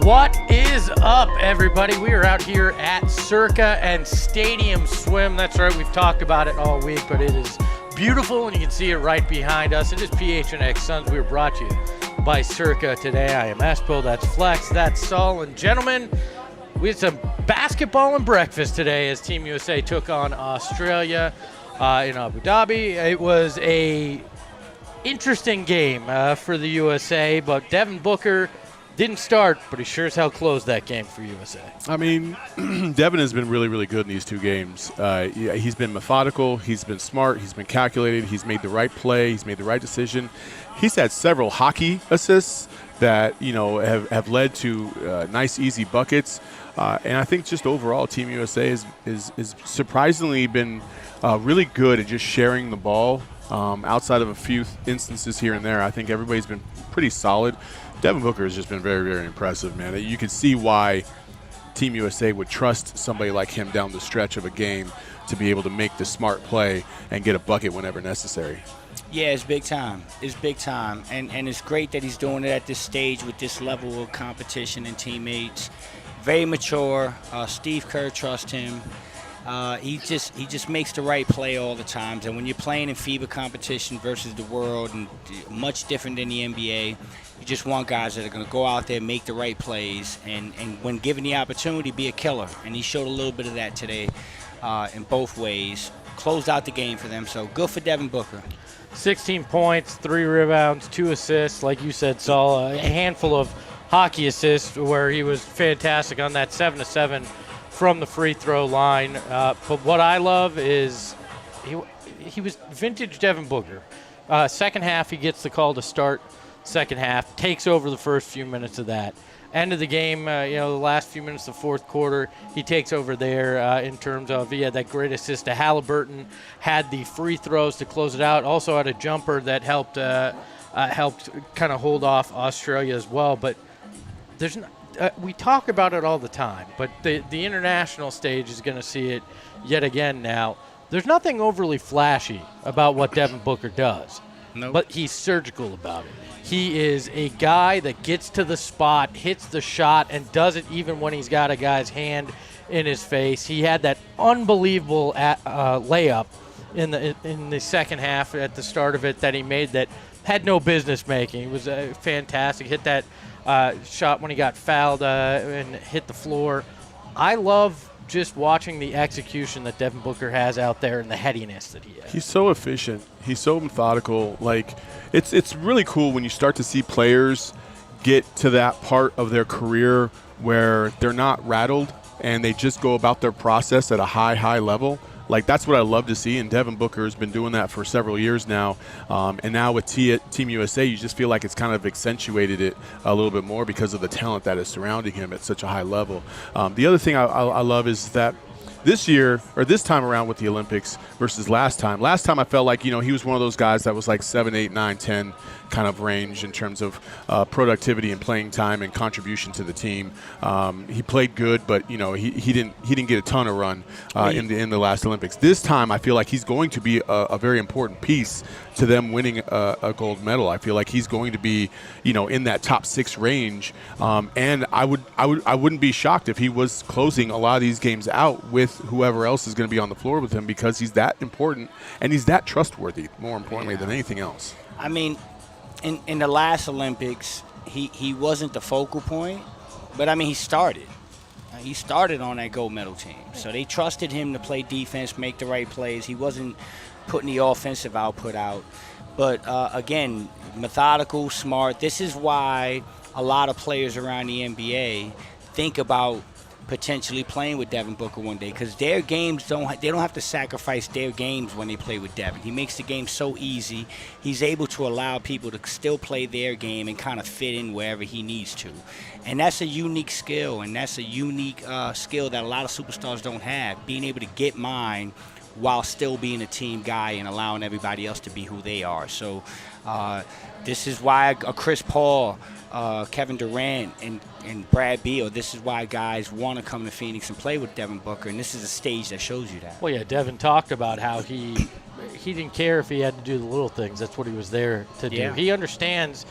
What is up, everybody? We are out here at Circa and Stadium Swim. That's right, we've talked about it all week, but it is beautiful, and you can see it right behind us. It is PHNX Suns. We are brought to you by Circa today. I am Espo, that's Flex, that's Saul, and gentlemen, we had some basketball and breakfast today as Team USA took on Australia in Abu Dhabi. It was a interesting game for the USA, but Devin Booker didn't start, but he sure as hell closed that game for USA. I mean, Devin has been really, really good in these two games. He's been methodical. He's been smart. He's been calculated. He's made the right play. He's made the right decision. He's had several hockey assists that, have led to nice, easy buckets. And I think just overall, Team USA is surprisingly been really good at just sharing the ball. Outside of a few instances here and there, I think everybody's been pretty solid. Devin Booker has just been very, very impressive, man. You can see why Team USA would trust somebody like him down the stretch of a game to be able to make the smart play and get a bucket whenever necessary. Yeah, it's big time. It's big time. And it's great that he's doing it at this stage with this level of competition and teammates. Very mature. Steve Kerr trusts him. He just makes the right play all the times. And when you're playing in FIBA competition versus the world, and much different than the NBA, you just want guys that are going to go out there, make the right plays, and when given the opportunity, be a killer. And he showed a little bit of that today in both ways. Closed out the game for them, so good for Devin Booker. 16 points, 3 rebounds, 2 assists. Like you said, Saul, a handful of hockey assists where he was fantastic on that 7-7 from the free throw line. But what I love is he was vintage Devin Booker. Second half, he gets the call to start second half, takes over the first few minutes of that. End of the game, the last few minutes of the fourth quarter, he takes over there in terms of, he had that great assist to Haliburton, had the free throws to close it out, also had a jumper that helped kind of hold off Australia as well. But there's we talk about it all the time, but the international stage is going to see it yet again now. There's nothing overly flashy about what Devin Booker does, but he's surgical about it. He is a guy that gets to the spot, hits the shot, and does it even when he's got a guy's hand in his face. He had that unbelievable layup in the second half at the start of it that he made that had no business making. It was fantastic. Hit that shot when he got fouled and hit the floor. I love just watching the execution that Devin Booker has out there and the headiness that he has. He's so efficient. He's so methodical. Like, it's really cool when you start to see players get to that part of their career where they're not rattled and they just go about their process at a high level. Like, that's what I love to see, and Devin Booker has been doing that for several years now. And now with Team USA, you just feel like it's kind of accentuated it a little bit more because of the talent that is surrounding him at such a high level. The other thing I love is that this year, or this time around with the Olympics versus last time I felt like, he was one of those guys that was like 7, 8, 9, 10 kind of range in terms of productivity and playing time and contribution to the team. He played good, but he didn't get a ton of run in the last Olympics. This time, I feel like he's going to be a very important piece to them winning a gold medal. I feel like he's going to be, in that top 6 range. And I wouldn't be shocked if he was closing a lot of these games out with whoever else is going to be on the floor with him, because he's that important and he's that trustworthy, more importantly than anything else. I mean, in the last Olympics, he wasn't the focal point, but I mean, he started. He started on that gold medal team. So they trusted him to play defense, make the right plays. He wasn't putting the offensive output out. But, again, methodical, smart. This is why a lot of players around the NBA think about potentially playing with Devin Booker one day, because their games don't have to sacrifice their games when they play with Devin. He makes the game so easy. He's able to allow people to still play their game and kind of fit in wherever he needs to. And that's a unique skill, and that's a unique skill that a lot of superstars don't have, being able to get mine while still being a team guy and allowing everybody else to be who they are. So this is why Chris Paul, Kevin Durant, and Brad Beal, this is why guys want to come to Phoenix and play with Devin Booker, and this is a stage that shows you that. Well, yeah, Devin talked about how he didn't care if he had to do the little things. That's what he was there to do. He understands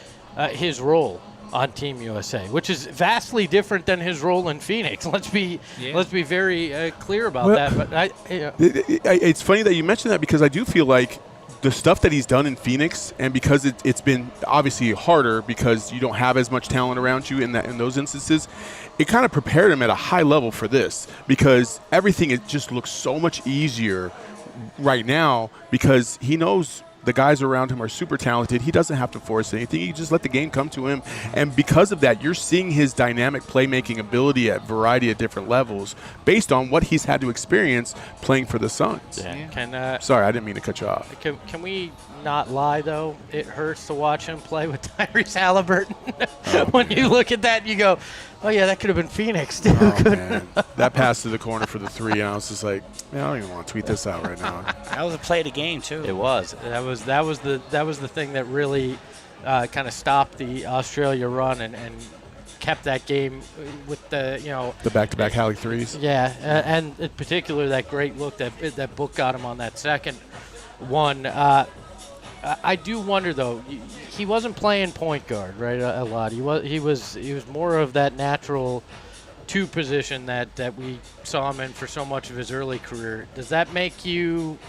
his role on Team USA, which is vastly different than his role in Phoenix. Let's be very clear about that. But it's funny that you mentioned that, because I do feel like the stuff that he's done in Phoenix, and because it's been obviously harder because you don't have as much talent around you in those instances, it kind of prepared him at a high level for this, because everything just looks so much easier right now because he knows the guys around him are super talented. He doesn't have to force anything. He just let the game come to him. And because of that, you're seeing his dynamic playmaking ability at a variety of different levels based on what he's had to experience playing for the Suns. Yeah. Sorry, I didn't mean to cut you off. Can we not lie, though? It hurts to watch him play with Tyrese Haliburton. When you look at that, you go, oh, yeah, that could have been Phoenix, too. Oh, man. That pass to the corner for the three, and I was just like, man, I don't even want to tweet this out right now. That was a play of the game, too. It was. That was the thing that really kind of stopped the Australia run and kept that game with the back-to-back Halley threes. Yeah, and in particular that great look that Book got him on that second one. I do wonder, though, he wasn't playing point guard, right, a lot. He was more of that natural two position that we saw him in for so much of his early career. Does that make you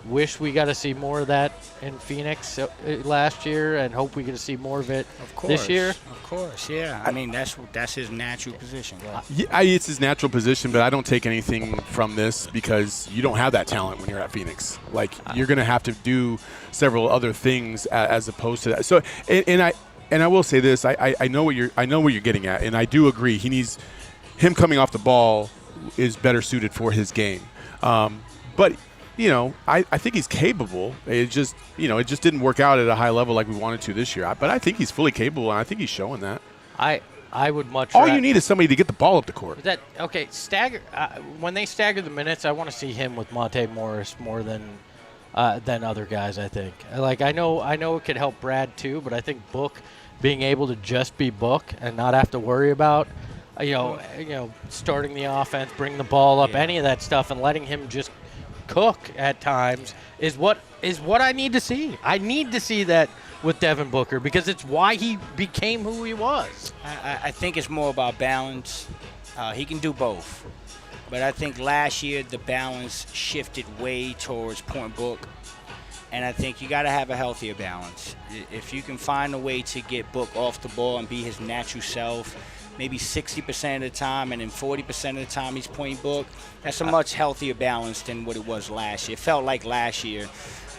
wish we got to see more of that in Phoenix last year, and hope we get to see more of it this year? Of course, yeah. I mean, that's his natural position. Yeah, it's his natural position, but I don't take anything from this because you don't have that talent when you're at Phoenix. Like, you're going to have to do several other things as opposed to that. So, and I will say this: I know what you're getting at, and I do agree. Him coming off the ball is better suited for his game, but. I think he's capable. It just didn't work out at a high level like we wanted to this year. But I think he's fully capable, and I think he's showing that. I would much. All you need is somebody to get the ball up the court. Stagger when they stagger the minutes. I want to see him with Monte Morris more than other guys. I think. Like I know it could help Brad too, but I think Book being able to just be Book and not have to worry about starting the offense, bringing the ball up, any of that stuff, and letting him just cook at times is what I need to see. I need to see that with Devin Booker because it's why he became who he was. I think it's more about balance. He can do both. But I think last year the balance shifted way towards point Book. And I think you got to have a healthier balance. If you can find a way to get Book off the ball and be his natural self, maybe 60% of the time, and then 40% of the time he's pointing Book, that's a much healthier balance than what it was last year. It felt like last year,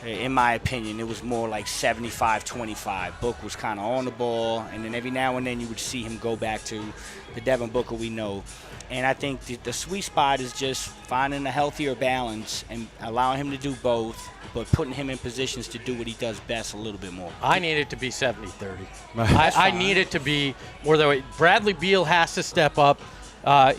in my opinion, it was more like 75-25. Book was kind of on the ball, and then every now and then you would see him go back to the Devin Booker we know. And I think the sweet spot is just finding a healthier balance and allowing him to do both, but putting him in positions to do what he does best a little bit more. I need it to be 70-30. I need it to be more that way. Bradley Beal has to step up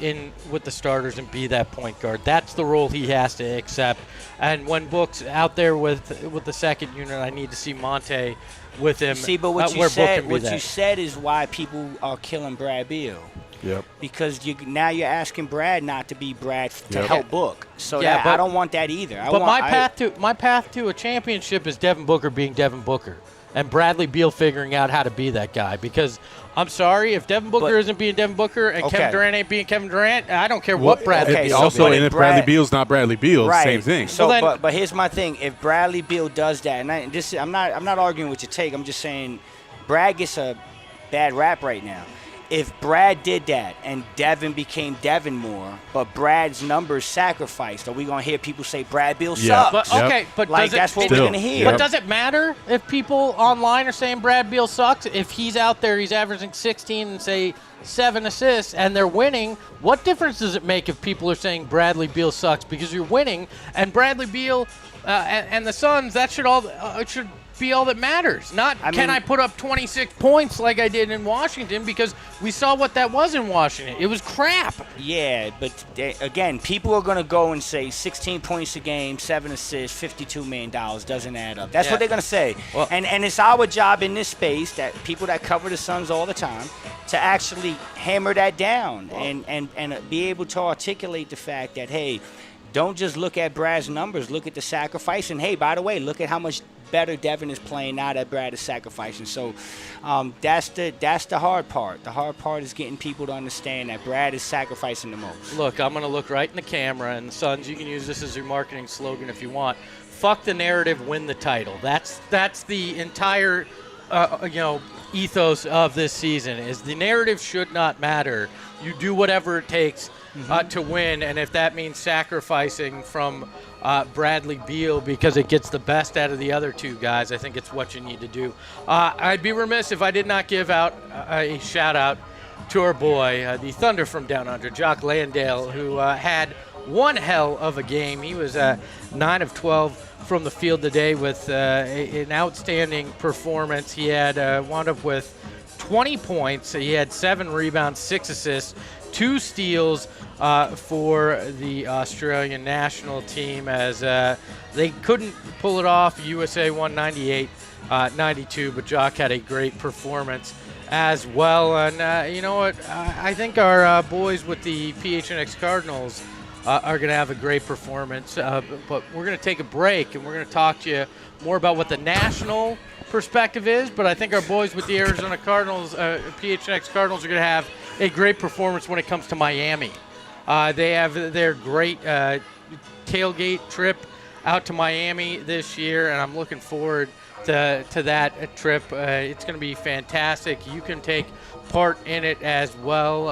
in with the starters and be that point guard. That's the role he has to accept. And when Book's out there with the second unit, I need to see Monte with him. See, but what you said is why people are killing Brad Beal. Yep. Because now you're asking Brad not to be Brad to help Book. So I don't want that either. My path to a championship is Devin Booker being Devin Booker and Bradley Beal figuring out how to be that guy. Because I'm sorry, if Devin Booker isn't being Devin Booker and Kevin Durant ain't being Kevin Durant, I don't care what Bradley Beal. Also, and if Bradley Beal's not Bradley Beal, same thing. So, but here's my thing: if Bradley Beal does that, and I'm not arguing with your take. I'm just saying, Brad gets a bad rap right now. if Brad did that and Devin became Devin more, but Brad's numbers sacrificed, are we going to hear people say Brad Beal sucks? But, okay, but like, that's what we're going to hear. But does it matter if people online are saying Brad Beal sucks? If he's out there, he's averaging 16 and, say, 7 assists, and they're winning, what difference does it make if people are saying Bradley Beal sucks? Because you're winning, and Bradley Beal and the Suns, that should should be all that matters. Not can I put up 26 points like I did in Washington, because we saw what that was in Washington. It was crap. Yeah, but again, people are going to go and say 16 points a game, 7 assists, $52 million doesn't add up. That's what they're going to say. Well, and it's our job in this space, that people that cover the Suns all the time, to actually hammer that down and be able to articulate the fact that, hey, don't just look at Brad's numbers, look at the sacrifice. And, hey, by the way, look at how much better Devin is playing now that Brad is sacrificing. So that's the hard part. The hard part is getting people to understand that Brad is sacrificing the most. Look, I'm going to look right in the camera, and Suns, you can use this as your marketing slogan if you want. Fuck the narrative, win the title. That's the entire ethos of this season. Is the narrative should not matter. You do whatever it takes to win, and if that means sacrificing from Bradley Beal because it gets the best out of the other two guys, I think it's what you need to do. I'd be remiss if I did not give out a shout-out to our boy, the Thunder from Down Under, Jock Landale, who had one hell of a game. He was 9 of 12 from the field today with an outstanding performance. He had wound up with 20 points. He had 7 rebounds, 6 assists, 2 steals for the Australian national team, as they couldn't pull it off. USA won 98-92, but Jock had a great performance as well. And you know what? I think our boys with the PHNX Cardinals are going to have a great performance. But we're going to take a break, and we're going to talk to you more about what the national perspective is. But I think our boys with the Arizona Cardinals, PHNX Cardinals, are going to have a great performance when it comes to Miami. They have their great tailgate trip out to Miami this year, and I'm looking forward to that trip. It's going to be fantastic. You can take part in it as well.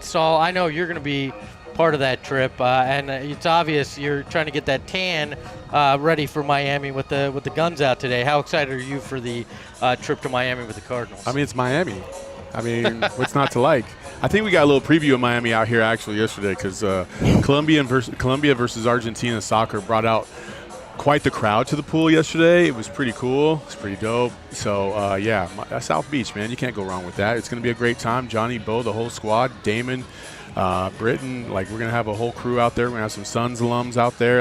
Saul, I know you're going to be part of that trip, and it's obvious you're trying to get that tan ready for Miami with the guns out today. How excited are you for the trip to Miami with the Cardinals? I mean, it's Miami. I mean, what's not to like? I think we got a little preview of Miami out here actually yesterday, because Colombia versus Argentina soccer brought out quite the crowd to the pool yesterday. It was pretty cool. It's pretty dope. So, yeah, South Beach, man, you can't go wrong with that. It's going to be a great time. Johnny, Bo, the whole squad, Damon, Britton, like, we're going to have a whole crew out there. We're going to have some Suns alums out there,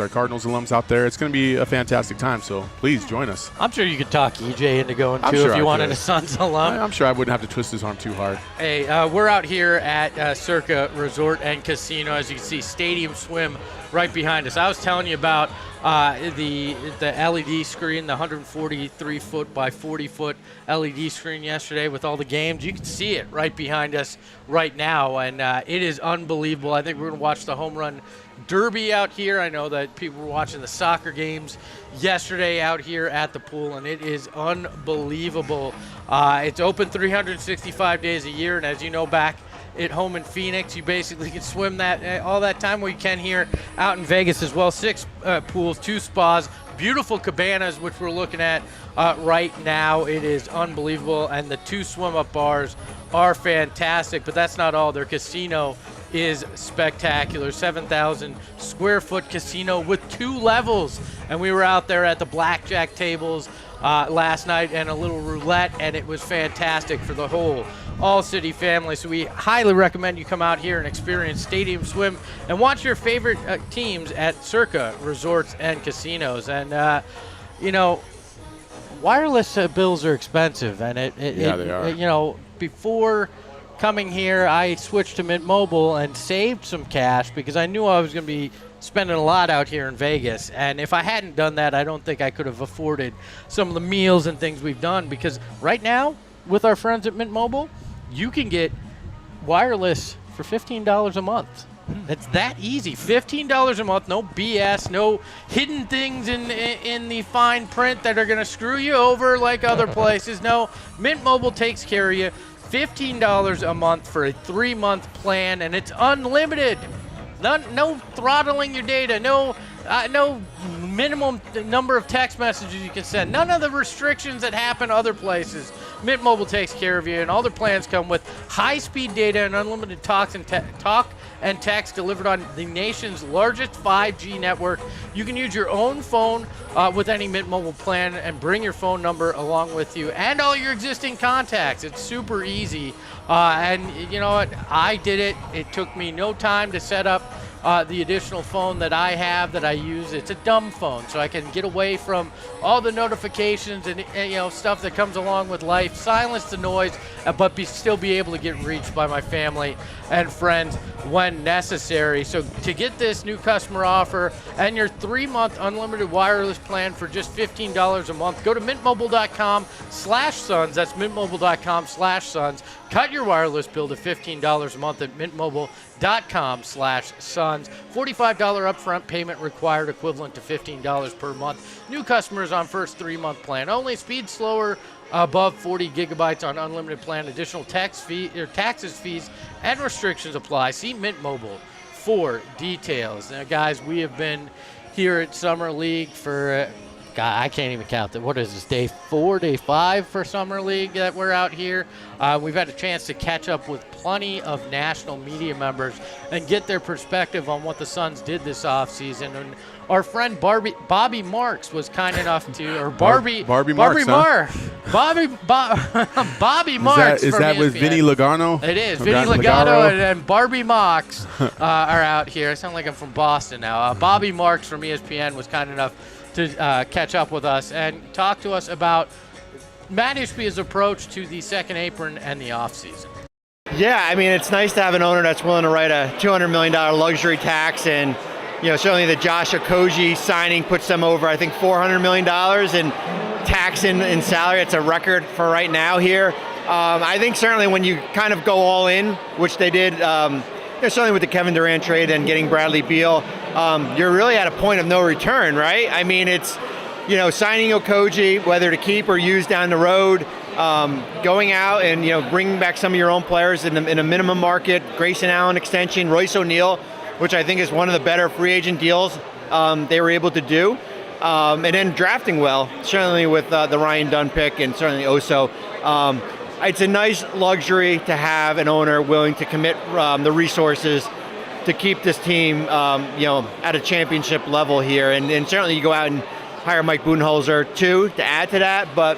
Cardinals alums out there. It's going to be a fantastic time, so please join us. I'm sure you could talk EJ into going, too, if you wanted a Suns alum. I'm sure I wouldn't have to twist his arm too hard. Hey, we're out here at Circa Resort and Casino. As you can see, Stadium Swim right behind us. I was telling you about the LED screen, the 143-foot by 40-foot LED screen yesterday with all the games. You can see it right behind us right now, and it is unbelievable. I think we're going to watch the home run derby out here. I know that people were watching the soccer games yesterday out here at the pool, and it is unbelievable. It's open 365 days a year, and as you know, back at home in Phoenix, you basically can swim that all that time. We can here out in Vegas as well. 6 pools, 2 spas, beautiful cabanas, which we're looking at right now. It is unbelievable, and the 2 swim-up bars are fantastic. But that's not all. Their casino is spectacular. 7,000 square foot casino with 2 levels, and we were out there at the blackjack tables last night and a little roulette, and it was fantastic for the whole ALLCITY family. So we highly recommend you come out here and experience Stadium Swim and watch your favorite teams at Circa Resorts and Casinos. And wireless bills are expensive, and they are. Before coming here, I switched to Mint Mobile and saved some cash because I knew I was going to be spending a lot out here in Vegas. And if I hadn't done that, I don't think I could have afforded some of the meals and things we've done, because right now with our friends at Mint Mobile, you can get wireless for $15 a month. It's that easy. $15 a month, no BS, no hidden things in the fine print that are going to screw you over like other places. No, Mint Mobile takes care of you $15 a month for a 3-month plan, and it's unlimited. No throttling your data, no minimum number of text messages you can send, none of the restrictions that happen other places. Mint Mobile takes care of you, and all their plans come with high-speed data and unlimited talk and text delivered on the nation's largest 5G network. You can use your own phone with any Mint Mobile plan and bring your phone number along with you and all your existing contacts. It's super easy. And you know what? I did it. It took me no time to set up the additional phone that I have that I use. It's a dumb phone, so I can get away from all the notifications and stuff that comes along with life, silence the noise, but still be able to get reached by my family and friends when necessary. So to get this new customer offer and your 3-month unlimited wireless plan for just $15 a month, go to mintmobile.com/Suns. That's mintmobile.com/Suns. Cut your wireless bill to $15 a month at mintmobile.com/Suns. $45 upfront payment required, equivalent to $15 per month. New customers on first 3-month plan only. Speed slower above 40 gigabytes on unlimited plan. Additional taxes, fees, and restrictions apply. See Mint Mobile for details. Now, guys, we have been here at Summer League for God, I can't even count that. What is this, day 4, day 5 for Summer League that we're out here? We've had a chance to catch up with plenty of national media members and get their perspective on what the Suns did this offseason. And our friend Bobby Marks was kind enough to, or Bobby Marks. Is that with Vinny Logano? It is. Vinny Logano and Barbie Marks are out here. I sound like I'm from Boston now. Bobby Marks from ESPN was kind enough to catch up with us and talk to us about Mat Ishbia's approach to the second apron and the offseason. Yeah, I mean, it's nice to have an owner that's willing to write a $200 million luxury tax, and certainly the Josh Okogie signing puts them over, I think, $400 million in tax in salary. It's a record for right now here. I think certainly when you kind of go all in, which they did, certainly with the Kevin Durant trade and getting Bradley Beal, you're really at a point of no return, right? I mean, it's, signing Okogie, whether to keep or use down the road, going out and, bringing back some of your own players in a minimum market, Grayson Allen extension, Royce O'Neal, which I think is one of the better free agent deals they were able to do. And then drafting well, certainly with the Ryan Dunn pick and certainly Oso. It's a nice luxury to have an owner willing to commit the resources to keep this team, at a championship level here. And certainly you go out and hire Mike Budenholzer too to add to that. But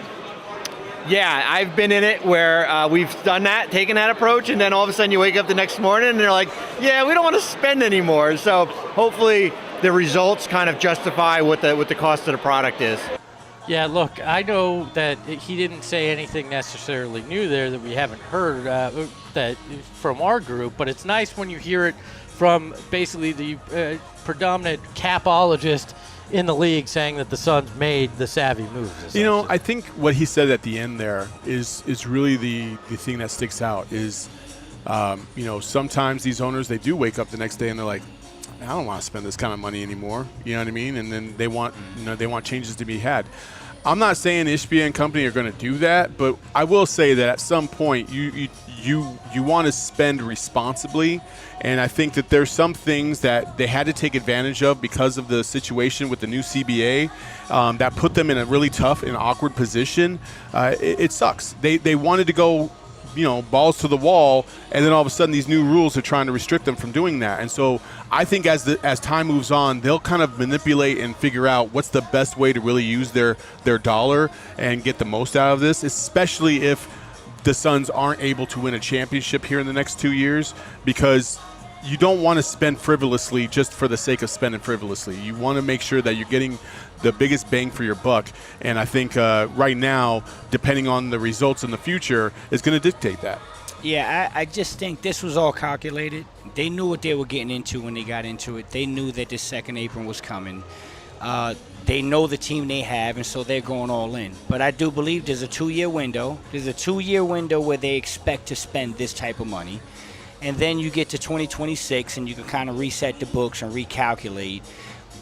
yeah, I've been in it where we've done that, taken that approach, and then all of a sudden you wake up the next morning and they're like, yeah, we don't want to spend anymore. So hopefully the results kind of justify what the cost of the product is. Yeah, look, I know that he didn't say anything necessarily new there that we haven't heard that from our group, but it's nice when you hear it from basically the predominant capologist in the league saying that the Suns made the savvy moves. I think what he said at the end there is really the thing that sticks out is, sometimes these owners, they do wake up the next day and they're like, I don't want to spend this kind of money anymore. You know what I mean? And then they want changes to be had. I'm not saying Ishbia and company are going to do that, but I will say that at some point you want to spend responsibly, and I think that there's some things that they had to take advantage of because of the situation with the new CBA that put them in a really tough and awkward position. It sucks. They wanted to go, balls to the wall, and then all of a sudden these new rules are trying to restrict them from doing that. And so I think as time moves on, they'll kind of manipulate and figure out what's the best way to really use their dollar and get the most out of this, especially if the Suns aren't able to win a championship here in the next 2 years, because you don't want to spend frivolously just for the sake of spending frivolously. You want to make sure that you're getting the biggest bang for your buck. And I think right now, depending on the results in the future, is going to dictate that. Yeah, I just think this was all calculated. They knew what they were getting into when they got into it. They knew that this second apron was coming. They know the team they have, and so they're going all in. But I do believe there's a 2-year window. There's a 2-year window where they expect to spend this type of money. And then you get to 2026, and you can kind of reset the books and recalculate.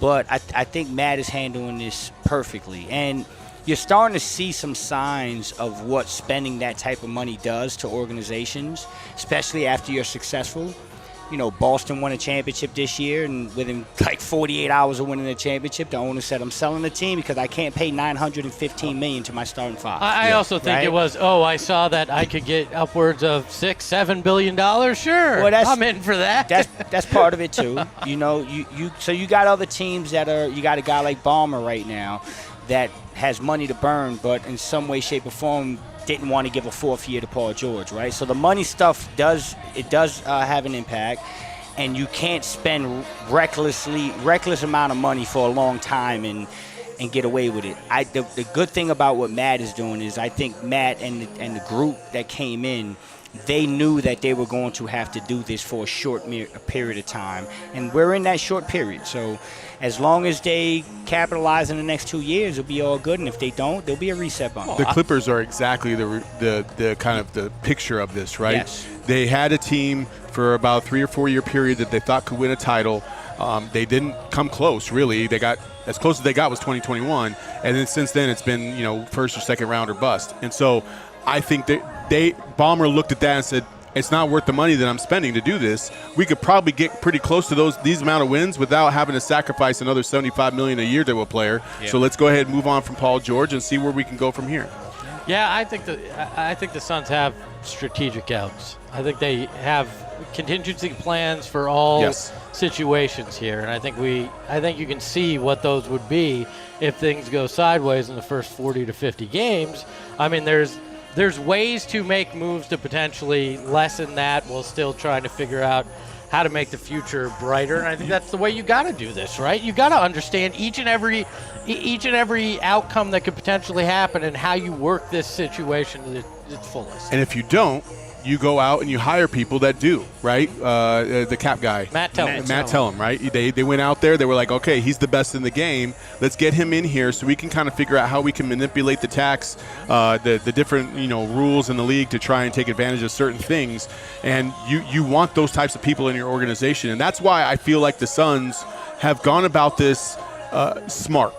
But I think Matt is handling this perfectly. And, you're starting to see some signs of what spending that type of money does to organizations, especially after you're successful. You know, Boston won a championship this year, and within like 48 hours of winning the championship, the owner said, I'm selling the team because I can't pay $915 million to my starting five. I also think it was, I saw that I could get upwards of $6-7 billion. Sure, well, I'm in for that. That's part of it too. You know, so you got other teams you got a guy like Ballmer right now that has money to burn, but in some way, shape, or form didn't want to give a fourth year to Paul George, right? So the money stuff does have an impact, and you can't spend reckless amount of money for a long time and get away with it. The good thing about what Matt is doing is I think Matt and the group that came in, they knew that they were going to have to do this for a short period of time, and we're in that short period. So as long as they capitalize in the next 2 years, it'll be all good, and if they don't, there'll be a reset button. The Clippers are exactly the kind of the picture of this, right? Yes. They had a team for about a 3 or 4 year period that they thought could win a title. They didn't come close, really. They got as close as they got was 2021, and then since then it's been first or second round or bust. And so I think that Ballmer looked at that and said, it's not worth the money that I'm spending to do this. We could probably get pretty close to these amount of wins without having to sacrifice another $75 million a year to a player. Yeah. So let's go ahead and move on from Paul George and see where we can go from here. Yeah, I think the Suns have strategic outs. I think they have contingency plans for all situations here, and I think you can see what those would be if things go sideways in the first 40 to 50 games. I mean, there's ways to make moves to potentially lessen that while still trying to figure out how to make the future brighter. And I think that's the way you got to do this, right? You got to understand each and every outcome that could potentially happen and how you work this situation to its fullest. And if you don't, you go out and you hire people that do, right? The cap guy. Matt Tellem, right? They went out there. They were like, okay, he's the best in the game. Let's get him in here so we can kind of figure out how we can manipulate the tax, the different rules in the league to try and take advantage of certain things. And you want those types of people in your organization. And that's why I feel like the Suns have gone about this smart.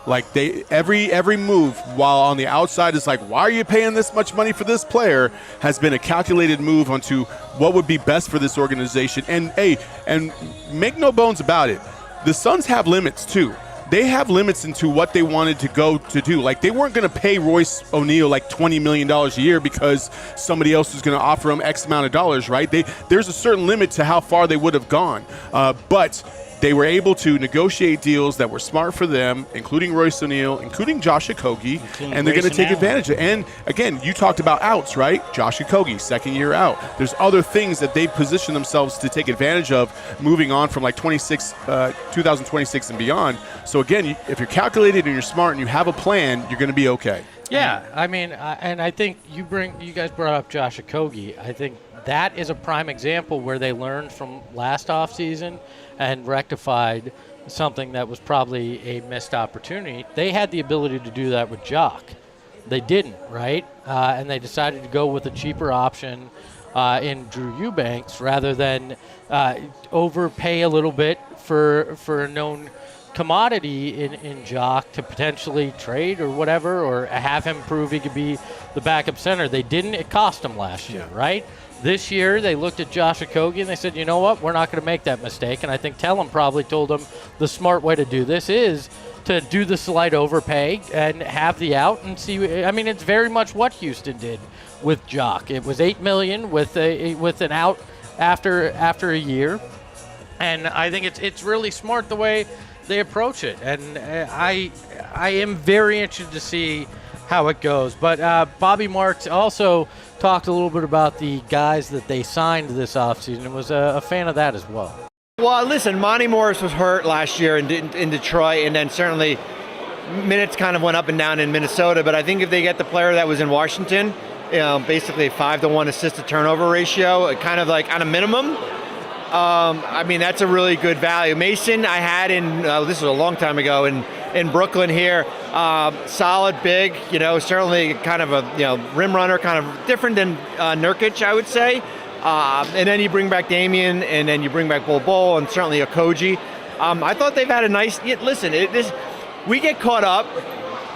Like every move, while on the outside is like, why are you paying this much money for this player, has been a calculated move onto what would be best for this organization. And and make no bones about it, the Suns have limits too. They have limits into what they wanted to go to do. Like, they weren't going to pay Royce O'Neal like $20 million a year because somebody else was going to offer him X amount of dollars, right? There's a certain limit to how far they would have gone. But they were able to negotiate deals that were smart for them, including Royce O'Neal, including Josh Okogie, and they're going to take advantage of it. And, again, you talked about outs, right? Josh Okogie, second year out. There's other things that they've positioned themselves to take advantage of moving on from, like, 2026 and beyond. So, again, if you're calculated and you're smart and you have a plan, you're going to be okay. Yeah, I mean, and I think you guys brought up Josh Okogie. I think that is a prime example where they learned from last offseason and rectified something that was probably a missed opportunity. They had the ability to do that with Jock. They didn't, right? And they decided to go with a cheaper option in Drew Eubanks rather than overpay a little bit for a known commodity in Jock to potentially trade or whatever, or have him prove he could be the backup center. They didn't. It cost them last year, right? This year, they looked at Josh Okogie and they said, you know what, we're not going to make that mistake. And I think Tellem probably told him the smart way to do this is to do the slight overpay and have the out and see. I mean, it's very much what Houston did with Jock. It was $8 million with an out after a year. And I think it's really smart the way they approach it. And I am very interested to see how it goes. But Bobby Marks also talked a little bit about the guys that they signed this offseason and was a fan of that as well. Well, listen, Monty Morris was hurt last year in Detroit, and then certainly minutes kind of went up and down in Minnesota. But I think if they get the player that was in Washington, basically a 5-to-1 assist-to-turnover ratio, kind of like on a minimum, I mean, that's a really good value. Mason, I had this was a long time ago, in Brooklyn here. Solid, big, certainly kind of a rim runner, kind of different than Nurkic, I would say. And then you bring back Damian, and then you bring back Bol, and certainly Okogie. I thought they've had a nice. Listen, we get caught up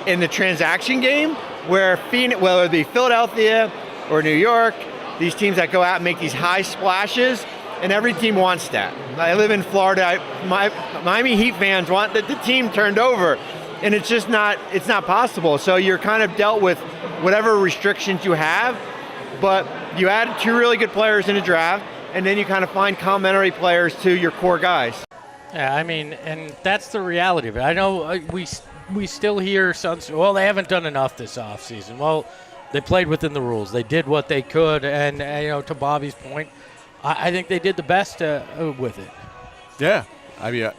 in the transaction game where whether it be Philadelphia or New York, these teams that go out and make these high splashes, and every team wants that. I live in Florida. My Miami Heat fans want the team turned over, and it's just not possible. So you're kind of dealt with whatever restrictions you have, but you add 2 really good players in a draft, and then you kind of find complementary players to your core guys. Yeah, I mean, and that's the reality of it. I know we still hear Suns, well, they haven't done enough this offseason. Well, they played within the rules. They did what they could, and to Bobby's point, I think they did the best with it. Yeah. I mean,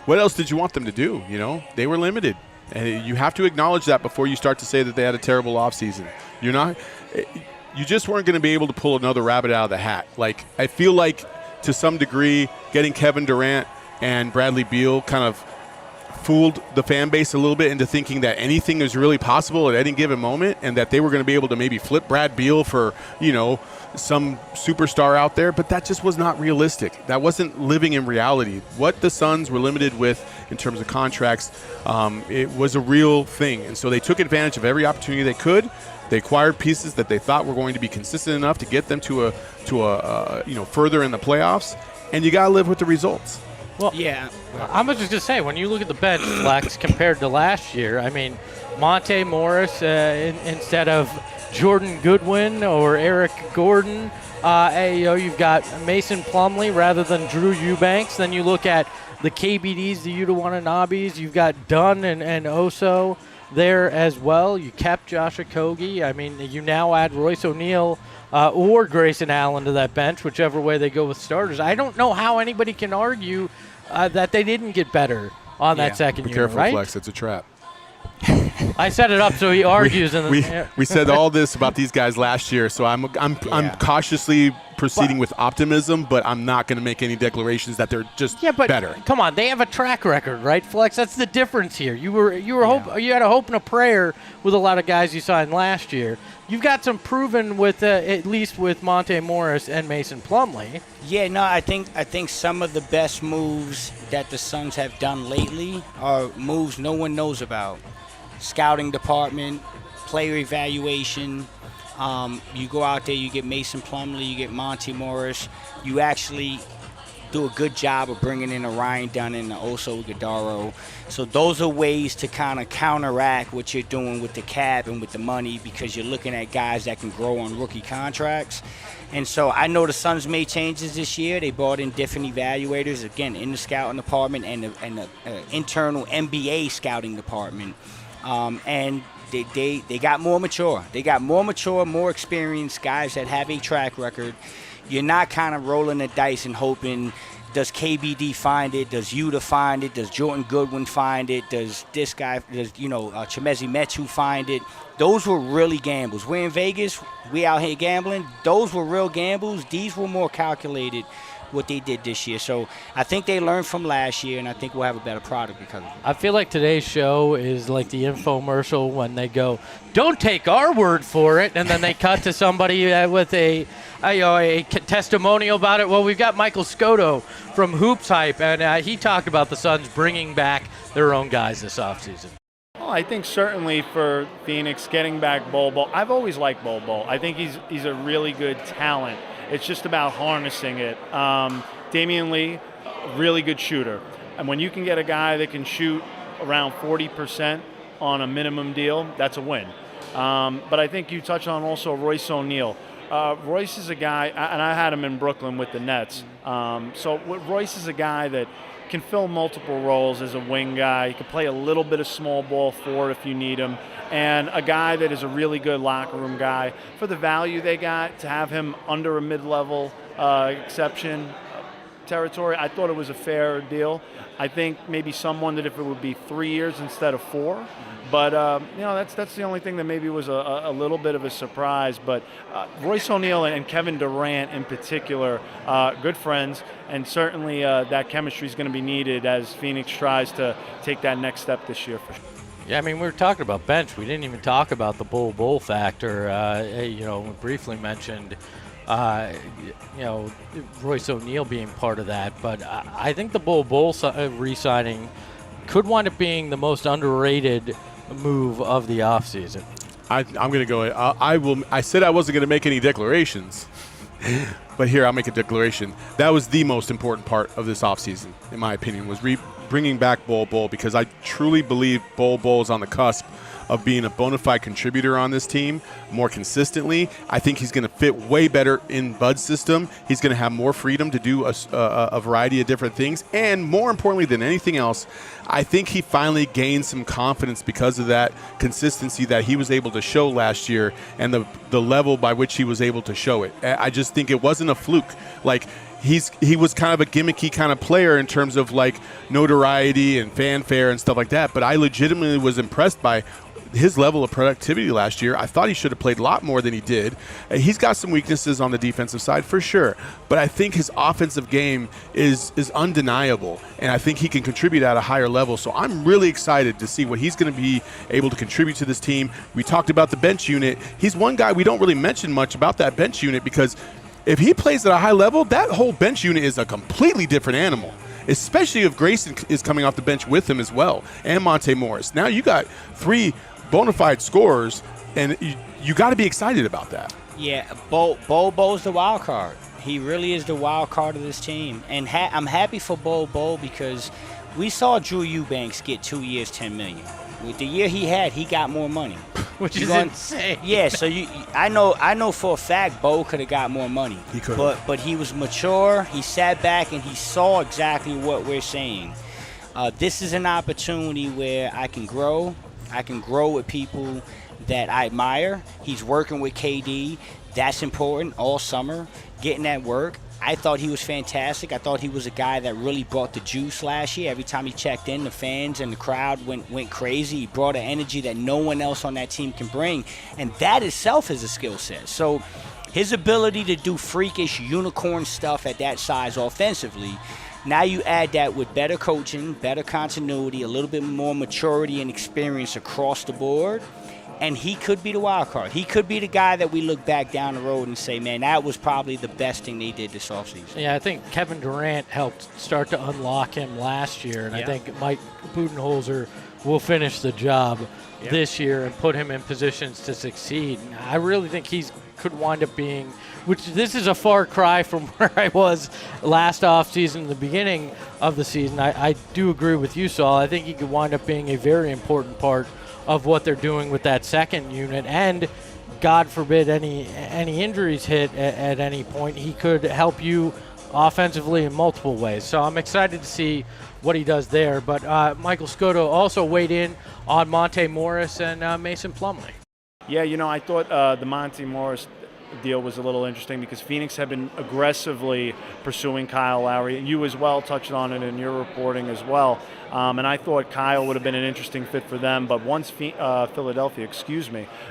what else did you want them to do? They were limited. And you have to acknowledge that before you start to say that they had a terrible offseason. You just weren't going to be able to pull another rabbit out of the hat. Like, I feel like to some degree getting Kevin Durant and Bradley Beal kind of fooled the fan base a little bit into thinking that anything is really possible at any given moment and that they were going to be able to maybe flip Brad Beal for, some superstar out there, but that just was not realistic. That wasn't living in reality. What the Suns were limited with in terms of contracts, it was a real thing. And so they took advantage of every opportunity they could. They acquired pieces that they thought were going to be consistent enough to get them to a further in the playoffs, and you got to live with the results. Well, yeah. I'm just going to say, when you look at the bench, Flex, compared to last year, I mean, Monte Morris instead of Jordan Goodwin or Eric Gordon, you've got Mason Plumlee rather than Drew Eubanks. Then you look at the KBDs, the Yuta Watanabes. You've got Dunn and Oso there as well. You kept Josh Okogie. I mean, you now add Royce O'Neal or Grayson Allen to that bench, whichever way they go with starters. I don't know how anybody can argue that they didn't get better on that second Be year, careful, right? Flex. It's a trap. I set it up so he argues. We said all this about these guys last year, so I'm cautiously proceeding with optimism, but I'm not going to make any declarations that they're just better. Come on, they have a track record, right, Flex? That's the difference here. You had a hope and a prayer with a lot of guys you signed last year. You've got some proven with at least with Monte Morris and Mason Plumlee. Yeah, no, I think some of the best moves that the Suns have done lately are moves no one knows about. Scouting department, player evaluation. You go out there, you get Mason Plumlee, you get Monte Morris. You actually do a good job of bringing in a Ryan Dunn and a Oso Ighodaro. So those are ways to kind of counteract what you're doing with the cap and with the money, because you're looking at guys that can grow on rookie contracts. And so I know the Suns made changes this year. They brought in different evaluators, again, in the scouting department and the internal NBA scouting department. And they got more mature. They got more mature, more experienced guys that have a track record. You're not kind of rolling the dice and hoping, does KBD find it? Does Yuta find it? Does Jordan Goodwin find it? Does this guy, Chimezie Metu find it? Those were really gambles. We're in Vegas. We out here gambling. Those were real gambles. These were more calculated, what they did this year. So I think they learned from last year, and I think we'll have a better product because of it. I feel like today's show is like the infomercial when they go, don't take our word for it, and then they cut to somebody with a testimonial about it. Well, we've got Michael Scotto from Hoops Hype, and he talked about the Suns bringing back their own guys this offseason. Well, I think certainly for Phoenix getting back Bol. I've always liked Bol. I think he's a really good talent. It's just about harnessing it. Damian Lee, really good shooter. And when you can get a guy that can shoot around 40% on a minimum deal, that's a win. But I think you touched on also Royce O'Neal. Royce is a guy, and I had him in Brooklyn with the Nets. So Royce is a guy that can fill multiple roles as a wing guy. He can play a little bit of small ball forward if you need him. And a guy that is a really good locker room guy. For the value they got, to have him under a mid-level exception territory, I thought it was a fair deal. I think maybe someone that if it would be 3 years instead of 4. But, that's the only thing that maybe was a little bit of a surprise. But Royce O'Neal and Kevin Durant in particular, good friends, and certainly that chemistry is going to be needed as Phoenix tries to take that next step this year for sure. Yeah, I mean, we were talking about bench. We didn't even talk about the Bol factor. We briefly mentioned, Royce O'Neal being part of that. But I think the Bol re-signing could wind up being the most underrated move of the offseason. I'm going to go. I said I wasn't going to make any declarations, but here I'll make a declaration. That was the most important part of this offseason, in my opinion, was bringing back Bol, because I truly believe Bol is on the cusp of being a bona fide contributor on this team more consistently. I think he's going to fit way better in Bud's system. He's going to have more freedom to do a variety of different things. And more importantly than anything else, I think he finally gained some confidence because of that consistency that he was able to show last year and the level by which he was able to show it. I just think it wasn't a fluke. Like, he was kind of a gimmicky kind of player in terms of like notoriety and fanfare and stuff like that, but I legitimately was impressed by his level of productivity last year. I thought he should have played a lot more than he did. He's got some weaknesses on the defensive side for sure, but I think his offensive game is undeniable, and I think he can contribute at a higher level. So I'm really excited to see what he's going to be able to contribute to this team. We talked about the bench unit. He's one guy we don't really mention much about that bench unit, because if he plays at a high level, that whole bench unit is a completely different animal, especially if Grayson is coming off the bench with him as well, and Monte Morris. Now you got 3 bona fide scorers, and you got to be excited about that. Yeah, Bo's the wild card. He really is the wild card of this team. And I'm happy for Bo because we saw Drew Eubanks get 2 years, $10 million. With the year he had, he got more money. Which is insane. Yeah, so I know for a fact Bo could have got more money. He could. But he was mature. He sat back and he saw exactly what we're saying. This is an opportunity where I can grow. I can grow with people that I admire. He's working with KD. That's important all summer, getting that work. I thought he was fantastic. I thought he was a guy that really brought the juice last year. Every time he checked in, the fans and the crowd went crazy. He brought an energy that no one else on that team can bring, and that itself is a skill set. So his ability to do freakish unicorn stuff at that size offensively, now you add that with better coaching, better continuity, a little bit more maturity and experience across the board, and he could be the wild card. He could be the guy that we look back down the road and say, man, that was probably the best thing they did this offseason. Yeah, I think Kevin Durant helped start to unlock him last year, and I think Mike Budenholzer will finish the job this year and put him in positions to succeed. And I really think he could wind up being, which this is a far cry from where I was last offseason, the beginning of the season. I do agree with you, Saul. I think he could wind up being a very important part of what they're doing with that second unit, and God forbid any injuries hit at any point, he could help you offensively in multiple ways. So I'm excited to see what he does there. But Michael Scotto also weighed in on Monte Morris and Mason Plumlee. Yeah, I thought the Monte Morris deal was a little interesting because Phoenix had been aggressively pursuing Kyle Lowry, and you as well touched on it in your reporting as well. And I thought Kyle would have been an interesting fit for them, but once Philadelphia,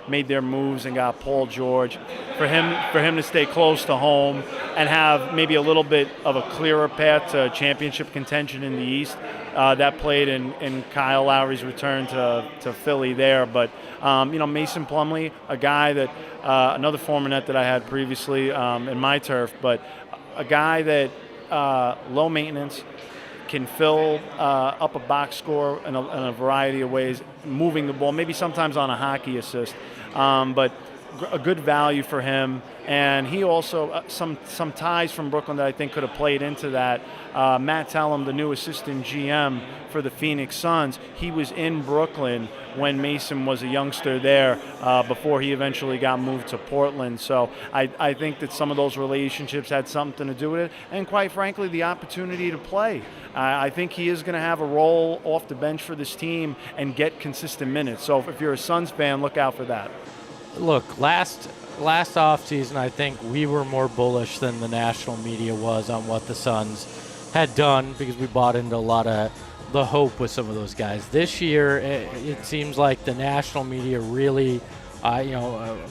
made their moves and got Paul George, for him to stay close to home and have maybe a little bit of a clearer path to championship contention in the East, that played in Kyle Lowry's return to Philly there. But Mason Plumlee, a guy that another former net that I had previously in my turf, but a guy that low maintenance, can fill up a box score in a variety of ways, moving the ball, maybe sometimes on a hockey assist, but a good value for him. And he also, some ties from Brooklyn that I think could have played into that. Matt Tellem, the new assistant GM for the Phoenix Suns, he was in Brooklyn when Mason was a youngster there before he eventually got moved to Portland. So I think that some of those relationships had something to do with it. And quite frankly, the opportunity to play. I think he is going to have a role off the bench for this team and get consistent minutes. So if you're a Suns fan, look out for that. Look, last offseason, I think we were more bullish than the national media was on what the Suns had done because we bought into a lot of the hope with some of those guys. This year, it seems like the national media really,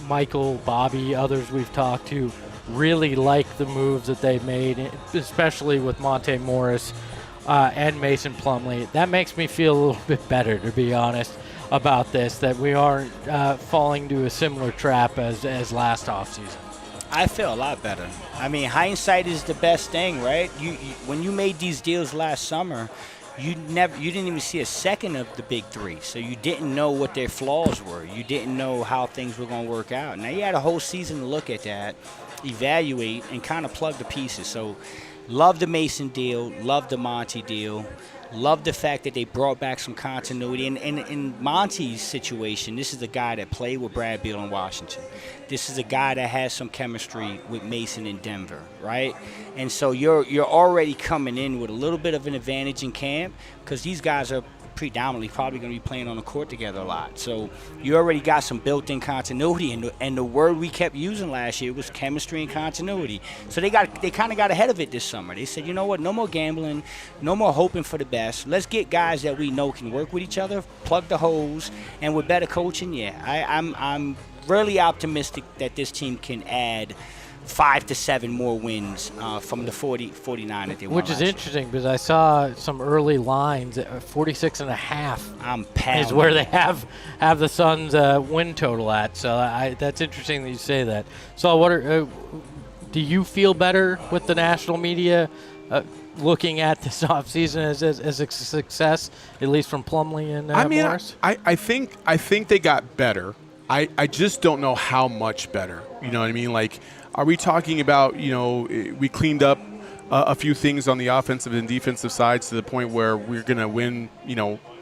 Michael, Bobby, others we've talked to, really like the moves that they've made, especially with Monte Morris and Mason Plumlee. That makes me feel a little bit better, to be honest, about this, that we aren't falling to a similar trap as last offseason. I feel a lot better. I mean, hindsight is the best thing, right? You when you made these deals last summer, you didn't even see a second of the big three, so you didn't know what their flaws were. You didn't know how things were going to work out. Now you had a whole season to look at that, evaluate, and kind of plug the pieces. So love the Mason deal, love the Monty deal. Love the fact that they brought back some continuity. And in Monty's situation, this is a guy that played with Brad Beal in Washington. This is a guy that has some chemistry with Mason in Denver, right? And so you're already coming in with a little bit of an advantage in camp because these guys are predominantly probably going to be playing on the court together a lot. So you already got some built-in continuity, and the word we kept using last year was chemistry and continuity. So they kind of got ahead of it this summer. They said, you know what, no more gambling, no more hoping for the best. Let's get guys that we know can work with each other, plug the holes, and with better coaching, I'm really optimistic that this team can add 5 to 7 more wins from the 49 that they won. Which is interesting because I saw some early lines at 46.5 is where they have the Suns win total at. So that's interesting that you say that. So do you feel better with the national media looking at this offseason as a success, at least from Plumlee and Morris? I think they got better. I just don't know how much better. You know what I mean? Like, are we talking about, we cleaned up a few things on the offensive and defensive sides to the point where we're going to win,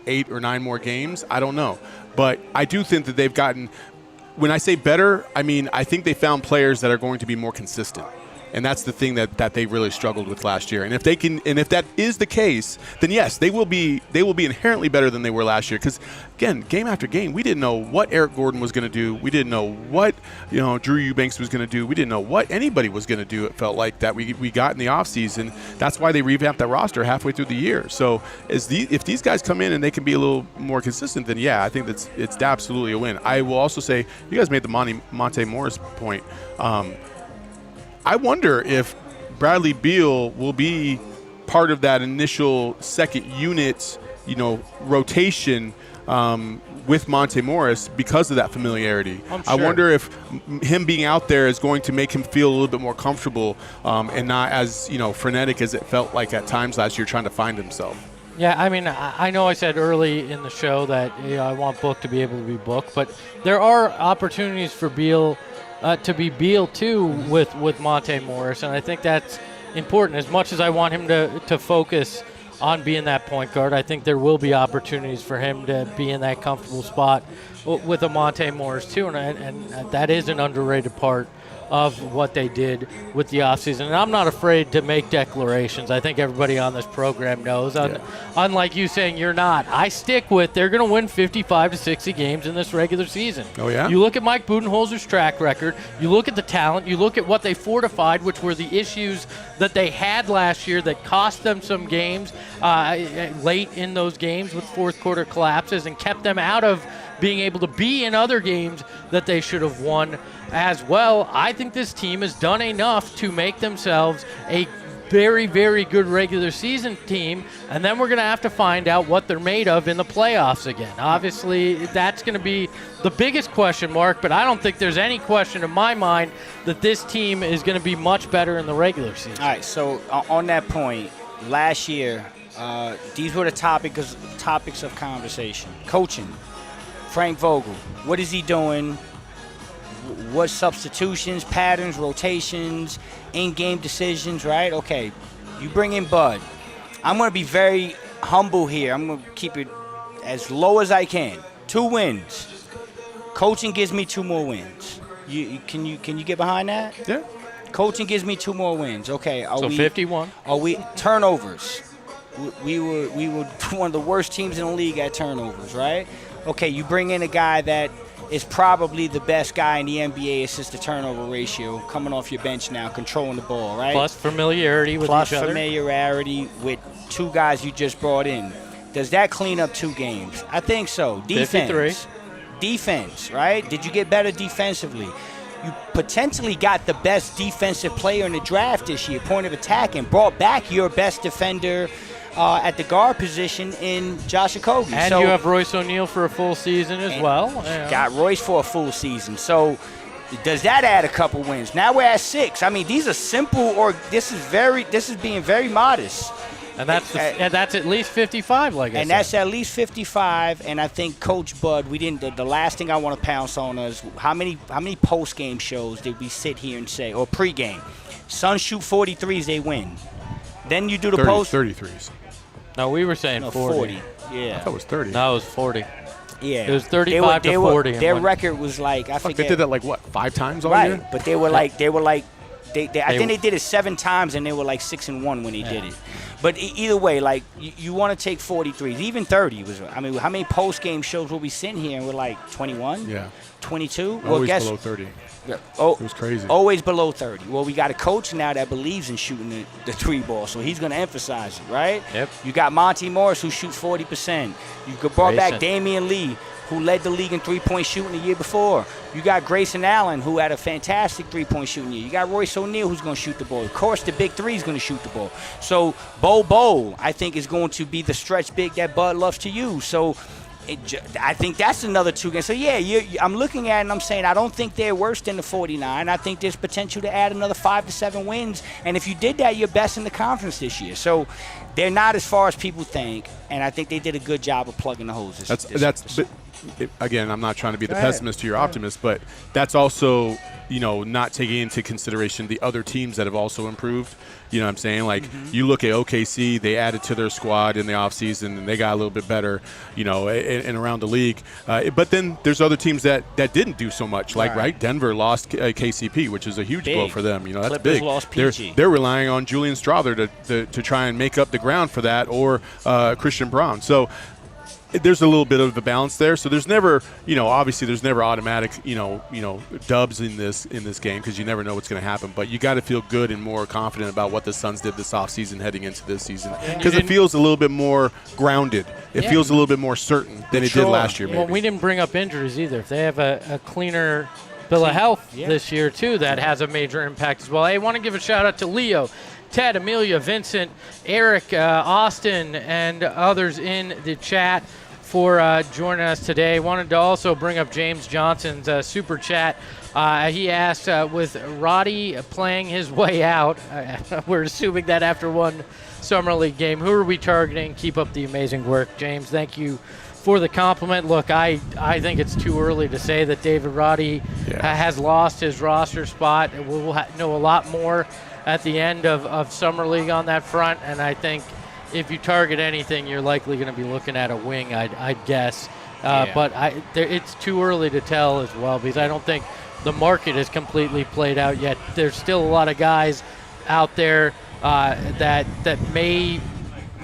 8 or 9 more games? I don't know. But I do think that they've gotten, when I say better, I mean, I think they found players that are going to be more consistent. And that's the thing that they really struggled with last year. And if that is the case, then yes, they will be inherently better than they were last year. Because again, game after game, we didn't know what Eric Gordon was going to do. We didn't know what Drew Eubanks was going to do. We didn't know what anybody was going to do. It felt like that we got in the offseason. That's why they revamped that roster halfway through the year. So if these guys come in and they can be a little more consistent, then yeah, I think it's absolutely a win. I will also say, you guys made the Monte Morris point. I wonder if Bradley Beal will be part of that initial second unit, rotation with Monte Morris because of that familiarity. Sure. I wonder if him being out there is going to make him feel a little bit more comfortable and not as frenetic as it felt like at times last year trying to find himself. Yeah, I mean, I know I said early in the show that I want Book to be able to be Book, but there are opportunities for Beal to be Beal too with Monte Morris, and I think that's important. As much as I want him to focus on being that point guard, I think there will be opportunities for him to be in that comfortable spot with a Monte Morris too, and that is an underrated part of what they did with the offseason. And I'm not afraid to make declarations. I think everybody on this program knows. Unlike you saying you're not, I stick with they're going to win 55 to 60 games in this regular season. Oh, yeah? You look at Mike Budenholzer's track record. You look at the talent. You look at what they fortified, which were the issues that they had last year that cost them some games late in those games with fourth quarter collapses and kept them out of being able to be in other games that they should have won as well. I think this team has done enough to make themselves a very, very good regular season team, and then we're going to have to find out what they're made of in the playoffs again. Obviously, that's going to be the biggest question mark, but I don't think there's any question in my mind that this team is going to be much better in the regular season. All right, so on that point, last year, these were the topics of conversation. Coaching, Frank Vogel, what is he doing? What substitutions, patterns, rotations, in-game decisions, right? Okay, you bring in Bud. I'm going to be very humble here. I'm going to keep it as low as I can. 2 wins. Coaching gives me 2 more wins. Can you get behind that? Yeah. Coaching gives me 2 more wins. Okay. So 51. Are we turnovers? We were one of the worst teams in the league at turnovers, right? Okay, you bring in a guy that is probably the best guy in the NBA assist to turnover ratio, coming off your bench now, controlling the ball, right? Plus familiarity with each other. Plus familiarity with 2 guys you just brought in. Does that clean up 2 games? I think so. Defense. 53. Defense, right? Did you get better defensively? You potentially got the best defensive player in the draft this year, point of attack, and brought back your best defender at the guard position in Josh Okogie. And you have Royce O'Neal for a full season as well. Yeah. Got Royce for a full season. So does that add a couple wins? Now we're at 6. I mean, these are simple, or this is being very modest. And that's at least 55, like I said. And that's at least 55. And I think Coach Bud, we didn't. The last thing I want to pounce on is how many post game shows did we sit here and say, or pregame, Suns shoot 43s, they win. Then you do the 33s. No, we were saying 40. Yeah. I thought it was 30. No, it was 40. Yeah. It was 35 to 40. Their record was like, I forget. They did that like what, 5 times all year? Right, but they were like, I think they did it 7 times, and they were like 6-1 when they did it. But either way, like you want to take 43s, even 30 was. I mean, how many post game shows will we sitting here and we're like 21? Yeah. 22? Always below 30. Oh, it was crazy. Always below 30. Well, we got a coach now that believes in shooting the 3 ball, so he's going to emphasize it, right? Yep. You got Monty Morris, who shoots 40%. You brought back Damian Lee, who led the league in three-point shooting the year before. You got Grayson Allen, who had a fantastic three-point shooting year. You got Royce O'Neal, who's going to shoot the ball. Of course, the big 3 is going to shoot the ball. So Bo, I think, is going to be the stretch big that Bud loves to use. So I think that's another 2 games. So, I'm looking at it and I'm saying I don't think they're worse than the 49. I think there's potential to add another 5 to 7 wins. And if you did that, you're best in the conference this year. So they're not as far as people think, and I think they did a good job of plugging the holes. Again, I'm not trying to be the pessimist to your optimist, but that's also, not taking into consideration the other teams that have also improved. You know what I'm saying? Like, you look at OKC, they added to their squad in the offseason, and they got a little bit better, and around the league. But then there's other teams that didn't do so much. Like, right? Denver lost KCP, which is a huge blow for them. That's Clippers big. Lost PG. They're relying on Julian Strawther to try and make up the ground for that, or Christian Braun. So there's a little bit of a balance there. So there's never, obviously there's never automatic, dubs in this game, because you never know what's going to happen. But you got to feel good and more confident about what the Suns did this offseason heading into this season, because it feels a little bit more grounded. It feels a little bit more certain than it did last year. Maybe. Well, we didn't bring up injuries either. If they have a cleaner bill of health this year too, that has a major impact as well. I want to give a shout out to Leo, Ted, Amelia, Vincent, Eric, Austin, and others in the chat for joining us today. Wanted to also bring up James Johnson's super chat. He asked, with Roddy playing his way out, we're assuming that after one Summer League game, who are we targeting? Keep up the amazing work. James, thank you for the compliment. Look, I think it's too early to say that David Roddy has lost his roster spot. We'll know a lot more at the end of Summer League on that front, and I think if you target anything, you're likely going to be looking at a wing, I'd guess. But it's too early to tell as well, because I don't think the market is completely played out yet. There's still a lot of guys out there that may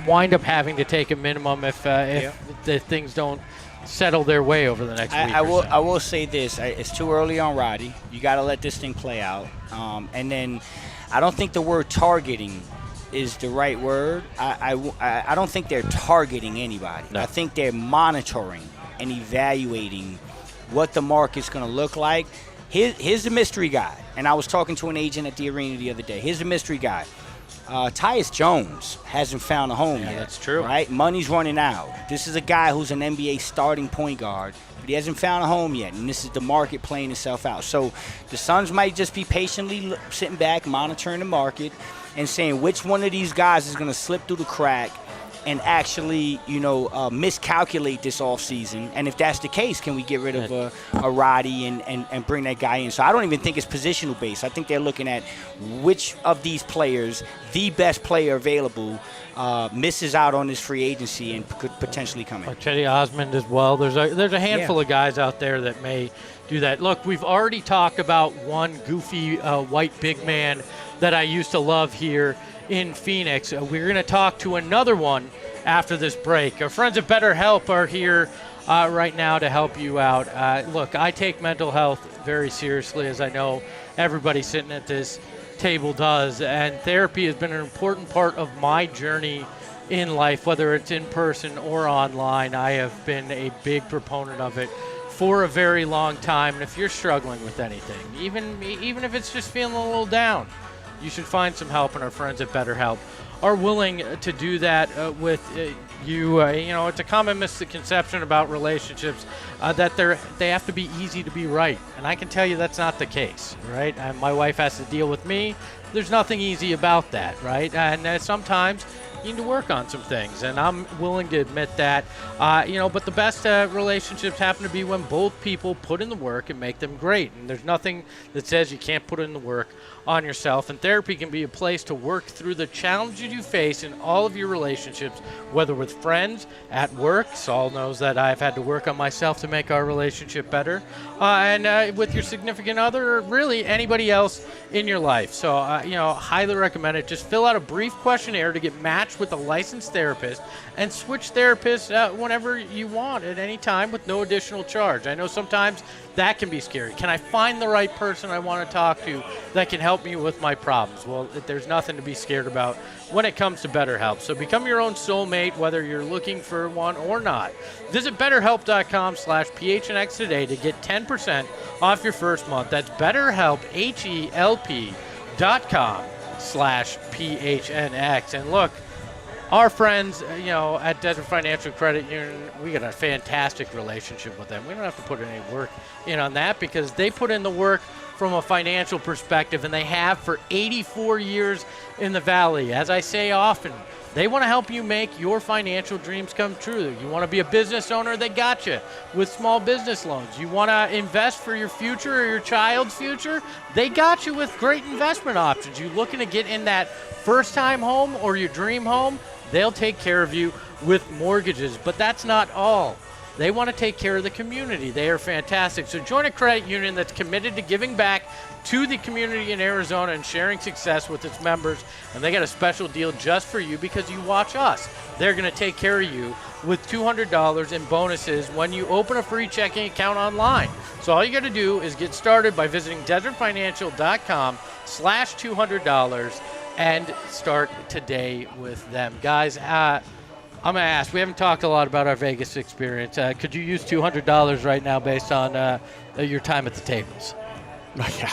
wind up having to take a minimum if the things don't settle their way over the next week. I will say this: it's too early on Roddy. You got to let this thing play out, and then I don't think the word targeting is the right word. I don't think they're targeting anybody. No. I think they're monitoring and evaluating what the market's going to look like. Here's the mystery guy. And I was talking to an agent at the arena the other day. Here's the mystery guy. Tyus Jones hasn't found a home yet. That's true. Right? Money's running out. This is a guy who's an NBA starting point guard, but he hasn't found a home yet, and this is the market playing itself out. So the Suns might just be patiently sitting back, monitoring the market, and saying which one of these guys is going to slip through the crack and actually, miscalculate this offseason. And if that's the case, can we get rid of a Roddy and bring that guy in? So I don't even think it's positional based. I think they're looking at which of these players, the best player available, misses out on this free agency and could potentially come in. Chetty Osmond as well. There's a handful of guys out there that may do that. Look, we've already talked about one goofy white big man that I used to love here in Phoenix. We're going to talk to another one after this break. Our friends at BetterHelp are here right now to help you out. Look, I take mental health very seriously, as I know everybody sitting at this table does, and therapy has been an important part of my journey in life, whether it's in person or online. I have been a big proponent of it for a very long time, and if you're struggling with anything, even if it's just feeling a little down, you should find some help, and our friends at BetterHelp are willing to do that with you. It's a common misconception about relationships that they have to be easy to be right, and I can tell you that's not the case, right? And my wife has to deal with me. There's nothing easy about that, right? And sometimes you need to work on some things, and I'm willing to admit that. But the best relationships happen to be when both people put in the work and make them great. And there's nothing that says you can't put in the work on yourself. And therapy can be a place to work through the challenges you face in all of your relationships, whether with friends, at work. Saul knows that I've had to work on myself to make our relationship better, and with your significant other, or really anybody else in your life. So, highly recommend it. Just fill out a brief questionnaire to get matched with a licensed therapist, and switch therapists whenever you want at any time with no additional charge. I know sometimes that can be scary. Can I find the right person I want to talk to that can help me with my problems? Well, there's nothing to be scared about when it comes to BetterHelp. So become your own soulmate, whether you're looking for one or not. Visit BetterHelp.com/PHNX today to get 10% off your first month. That's BetterHelp, HELP.com/PHNX. And look, our friends, at Desert Financial Credit Union, we got a fantastic relationship with them. We don't have to put any work in on that because they put in the work from a financial perspective, and they have for 84 years in the Valley. As I say often, they want to help you make your financial dreams come true. You want to be a business owner, they got you with small business loans. You want to invest for your future or your child's future, they got you with great investment options. You looking to get in that first-time home or your dream home, they'll take care of you with mortgages. But that's not all. They want to take care of the community. They are fantastic. So join a credit union that's committed to giving back to the community in Arizona and sharing success with its members. And they got a special deal just for you because you watch us. They're going to take care of you with $200 in bonuses when you open a free checking account online. So all you got to do is get started by visiting desertfinancial.com/$200 and start today with them. Guys, I'm going to ask, we haven't talked a lot about our Vegas experience. Could you use $200 right now based on your time at the tables? Yeah.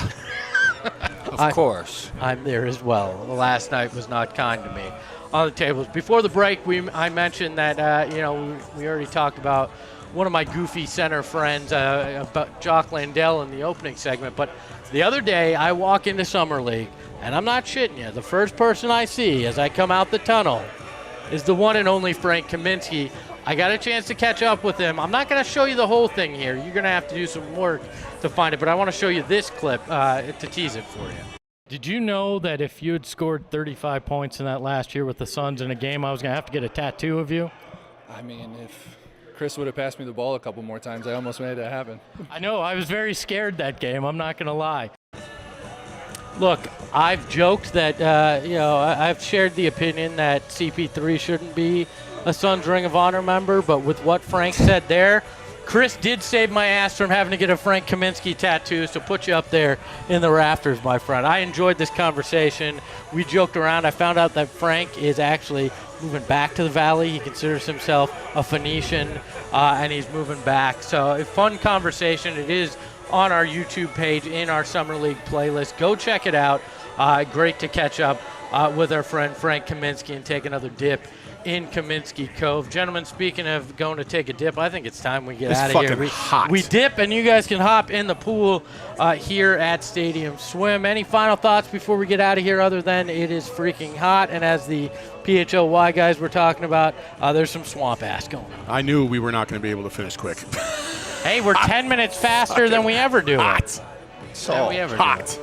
Of course. I'm there as well. Last night was not kind to me on the tables. Before the break, I mentioned that, we already talked about one of my goofy center friends, about Jock Landale in the opening segment. But the other day, I walk into Summer League, and I'm not shitting you. The first person I see as I come out the tunnel is the one and only Frank Kaminsky. I got a chance to catch up with him. I'm not going to show you the whole thing here. You're going to have to do some work to find it, but I want to show you this clip to tease it for you. Did you know that if you had scored 35 points in that last year with the Suns in a game, I was going to have to get a tattoo of you? I mean, if Chris would have passed me the ball a couple more times, I almost made that happen. I know. I was very scared that game. I'm not going to lie. Look, I've joked that, I've shared the opinion that CP3 shouldn't be a Suns Ring of Honor member, but with what Frank said there, Chris did save my ass from having to get a Frank Kaminsky tattoo, so put you up there in the rafters, my friend. I enjoyed this conversation. We joked around. I found out that Frank is actually moving back to the Valley. He considers himself a Phoenician, and he's moving back. So a fun conversation. It is on our YouTube page in our Summer League playlist. Go check it out. Great to catch up with our friend Frank Kaminsky and take another dip in Kaminsky Cove. Gentlemen, speaking of going to take a dip, I think it's time we get out of here. We dip, and you guys can hop in the pool here at Stadium Swim. Any final thoughts before we get out of here other than it is freaking hot, and as the PHLY guys were talking about, there's some swamp ass going on. I knew we were not going to be able to finish quick. Hey, we're 10 minutes faster than we ever do. Hot. Hot.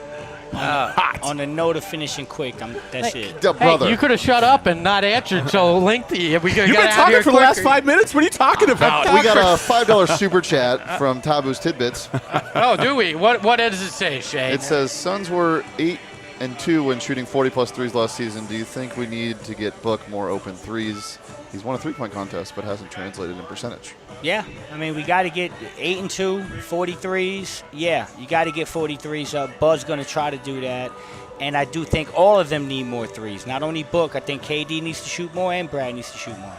On the note of finishing quick, that's it. Hey, you could have shut up and not answered so lengthy. You've been talking for the last 5 minutes? What are you talking about? We got a $5 super chat from Tabu's Tidbits. Oh, do we? What does it say, Shane? It says, Suns were 8-2 when shooting 40-plus threes last season. Do you think we need to get Book more open threes? He's won a three-point contest, but hasn't translated in percentage. Yeah, I mean, we got to get 8-2, 43s. Yeah, you got to get 43s up. Bud's going to try to do that. And I do think all of them need more threes. Not only Book, I think KD needs to shoot more and Brad needs to shoot more.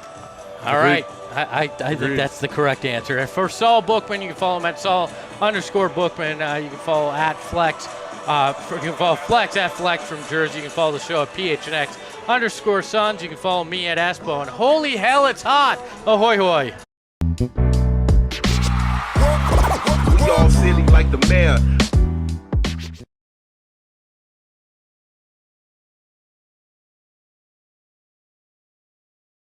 All right. I think that's the correct answer. And for Saul Bookman, you can follow him at Saul_Bookman. You can follow at Flex. You can follow Flex at Flex from Jersey. You can follow the show at PHNX_Suns. You can follow me at Espo. And holy hell, it's hot. Ahoy, hoy. We all silly like the mayor.